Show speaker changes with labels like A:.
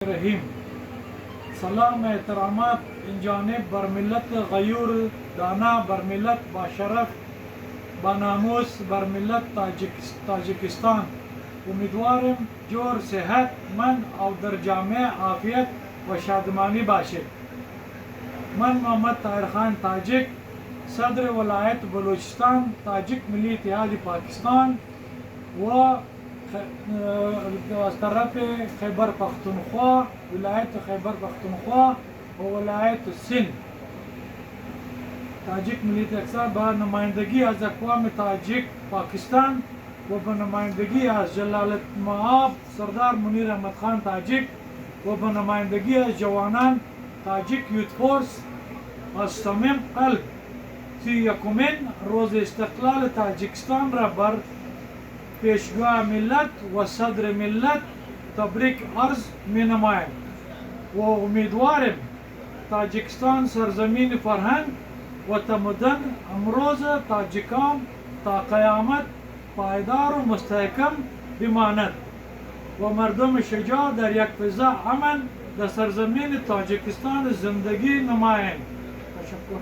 A: रहीम। सलाम एहतरामात इंजानिब बरमिलत गयूर दाना बरमिलत बाशरफ बनामूस बरमिलत ताजिकिस्तान। उम्मीदवारम जोर सेहत मन और दर जामे आफियत व शादमानी बाशे। मन मोहम्मद ताहिर खान ताजिक, सदर वलायत बलूचिस्तान, ताजिक मिली इत्तेहाद पाकिस्तान व तरफ खैबर पख्तूनख्वा, विलायत खैबर पख्तूनख्वा और वलायत सिंध। ताजिक मिलियत अक्सर बनुमाइंदगी अज अक़वाम ताजिक पाकिस्तान व बनुमाइंदगी अज जलालत मआब सरदार मुनीर अहमद खान ताजिक व बनुमाइंदगी अज जवानान ताजिक यूथ फोर्स अज समीम कल्ब सी यकुमिन रोज़ इस्तक़लाल ताजिकिस्तान रा बर पेशगा मिलत व सदर मिलत तबरिक अर्ज में नमाए व उम्मीदवार ताजिकिस्तान सरजमीन फरहंग व तमदन अमरोज़ ताजिकाम ता क़यामत पायदार व मुस्तहकम बिमानत व मर्दम शुजा दर यक फ़िज़ा अमन द सरजमीन ताजिकिस्तान ज़िंदगी नमाएं। तशक्कुर।